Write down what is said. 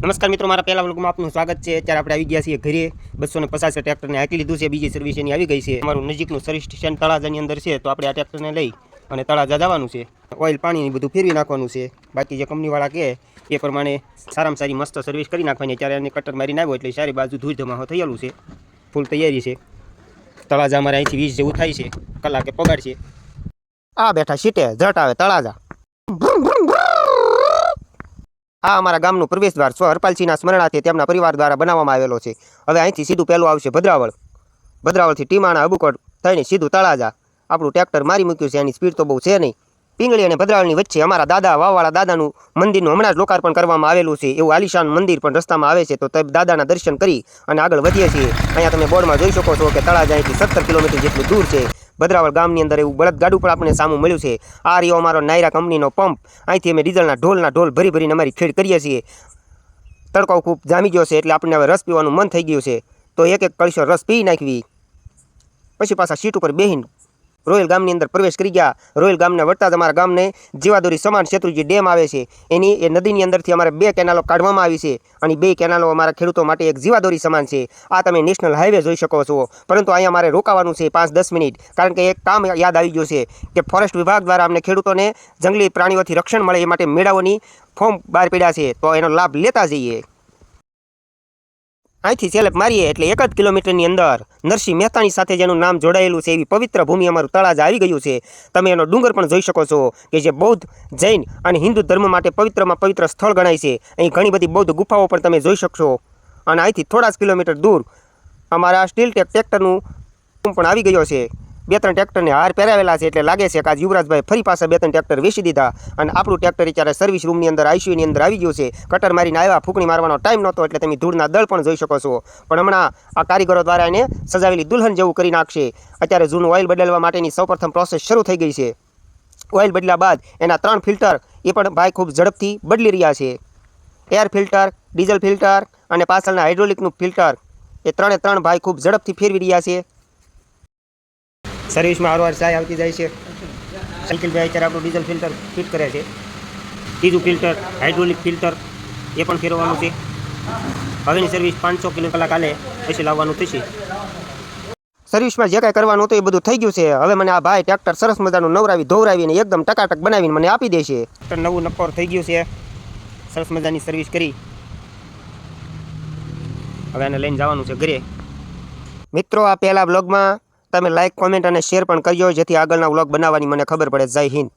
નમસ્કાર મિત્રો, મારા પહેલા વ્લોગમાં આપનું સ્વાગત છે। અત્યારે આપણે આવી ગયા છીએ ઘરે। 250 ટ્રેક્ટરને હાંકી લીધું છે, બીજી સર્વિસ એની આવી ગઈ છે। અમારું નજીકનું સર્વિસ સ્ટેશન તળાજાની અંદર છે, તો આપણે આ ટ્રેક્ટરને લઈ અને તળાજા જવાનું છે। ઓઇલ પાણી બધું ફેરવી નાખવાનું છે। બાકી જે કંપનીવાળા કહે એ પ્રમાણે સારામાં સારી મસ્ત સર્વિસ કરી નાખવાની। ત્યારે એને કટર મારીને આવ્યો એટલે સારી બાજુ ધૂળ ધમાહો થયેલું છે, ફૂલ તૈયારી છે। તળાજા અમારે અહીંથી 20 જેવું થાય છે, કલાકે પગાર છે। આ બેઠા સીટે જટ આવે તળાજા। આ અમારા ગામનું પ્રવેશદ્વાર સ્વ હરપાલસિંહના સ્મરણાર્થે તેમના પરિવાર દ્વારા બનાવવામાં આવેલો છે। હવે અહીંથી સીધું પહેલું આવશે ભદ્રાવળ, ભદ્રાવળથી ટીમાણા અબુકોટ થઈને સીધું તળાજા। આપણું ટ્રેક્ટર મારી મૂક્યું છે, એની સ્પીડ તો બહુ છે નહીં। પિંગળી અને ભદ્રાવળની વચ્ચે અમારા દાદા વાવવાળા દાદાનું મંદિરનું હમણાં જ લોકાર્પણ કરવામાં આવેલું છે। એવું આલિશાન મંદિર પણ રસ્તામાં આવે છે, તો તે દાદાના દર્શન કરી અને આગળ વધીએ છીએ। અહીંયા તમે બોર્ડમાં જોઈ શકો છો કે તળાજા અહીંથી 17 કિલોમીટર જેટલું દૂર છે। ભદ્રાવળ ગામની અંદર એવું બળદગાડું પણ આપણને સામું મળ્યું છે। આ રહ્યો અમારો નાયરા કંપનીનો પંપ। અહીંથી અમે ડીઝલના ઢોલ ભરી ભરીને અમારી ખેડ કરીએ છીએ। તડકો ખૂબ જામી ગયો છે એટલે આપણને હવે રસ પીવાનું મન થઈ ગયું છે, તો એક કળશો રસ પી નાખવી। પછી પાછા સીટ ઉપર બેહીને રોયલ ગામની અંદર પ્રવેશ કરી ગયા। રોયલ ગામને વળતા જ અમારા ગામને જીવાદોરી સમાન શેત્રુંજી ડેમ આવે છે। એની એ નદીની અંદરથી અમારે 2 કેનાલો કાઢવામાં આવી છે, અને 2 કેનાલો અમારા ખેડૂતો માટે એક જીવાદોરી સમાન છે। આ તમે નેશનલ હાઈવે જોઈ શકો છો, પરંતુ અહીંયા મારે રોકાવાનું છે 5-10 મિનિટ, કારણ કે એક કામ યાદ આવી ગયું છે કે ફોરેસ્ટ વિભાગ દ્વારા અમને ખેડૂતોને જંગલી પ્રાણીઓથી રક્ષણ મળે એ માટે મેળાઓની ફોર્મ બહાર પડ્યા છે, તો એનો લાભ લેતા જઈએ। અહીંથી સેલેપ મારીએ એટલે 1 જ કિલોમીટરની અંદર નરસિંહ મહેતાની સાથે જેનું નામ જોડાયેલું છે એવી પવિત્ર ભૂમિ અમારું તળાજા આવી ગયું છે। તમે એનો ડુંગર પણ જોઈ શકો છો કે જે બૌદ્ધ, જૈન અને હિન્દુ ધર્મ માટે પવિત્રમાં પવિત્ર સ્થળ ગણાય છે। અહીં ઘણી બધી બૌદ્ધ ગુફાઓ પણ તમે જોઈ શકશો, અને અહીંથી થોડા જ કિલોમીટર દૂર અમારા સ્ટીલ ટ્રેક્ટરનું પણ આવી ગયો છે। 2-3 ટ્રેક્ટરને હાર પહેરાવેલા છે, એટલે લાગે છે કે આજ યુવરાજભાઈ ફરી પાછા 2-3 ટ્રેક્ટર વેચી દીધા, અને આપણું ટ્રેક્ટર અત્યારે સર્વિસ રૂમની અંદર આઈસીયુની અંદર આવી ગયું છે। કટર મારીને આવ્યા, ફૂંકણી મારવાનો ટાઈમ નહોતો એટલે તમે ધૂળના દળ પણ જોઈ શકો છો, પણ હમણાં આ કારીગરો દ્વારા એને સજાવેલી દુલ્હન જેવું કરી નાખશે। અત્યારે જૂનું ઓઇલ બદલવા માટેની સૌપ્રથમ પ્રોસેસ શરૂ થઈ ગઈ છે। ઓઇલ બદલ્યા બાદ એના 3 ફિલ્ટર એ પણ ભાઈ ખૂબ ઝડપથી બદલી રહ્યા છે। એર ફિલ્ટર, ડીઝલ ફિલ્ટર અને પાછળના હાઇડ્રોલિકનું ફિલ્ટર, એ 3 ભાઈ ખૂબ ઝડપથી ફેરવી રહ્યા છે। સર્વિસમાં વારંવાર ચાય આવતી જાય છે। સાયકલભાઈ અત્યારે આપણું ડીઝલ ફિલ્ટર ફિટ કરે છે। ત્રીજું ફિલ્ટર હાઇડ્રોલિક ફિલ્ટર એ પણ ફેરવવાનું છે। હવેની સર્વિસ 500 કલાક હાલે પછી લાવવાનું થશે। સર્વિસમાં જે કાંઈ કરવાનું હતું એ બધું થઈ ગયું છે। હવે મને આ ભાઈ ટ્રેક્ટર સરસ મજાનું નવરાવી ધોવરાવીને એકદમ ટકાટક બનાવીને મને આપી દેશે। ટ્રેક્ટર નવું નક્કોર થઈ ગયું છે, સરસ મજાની સર્વિસ કરી। હવે એને લઈને જવાનું છે ઘરે। મિત્રો, આ પહેલા બ્લોગમાં તમે લાઈક, કોમેન્ટ અને શેર પણ કરજો, જેથી આગળના વ્લોગ બનાવવાની મને ખબર પડે। જય હિન્દ।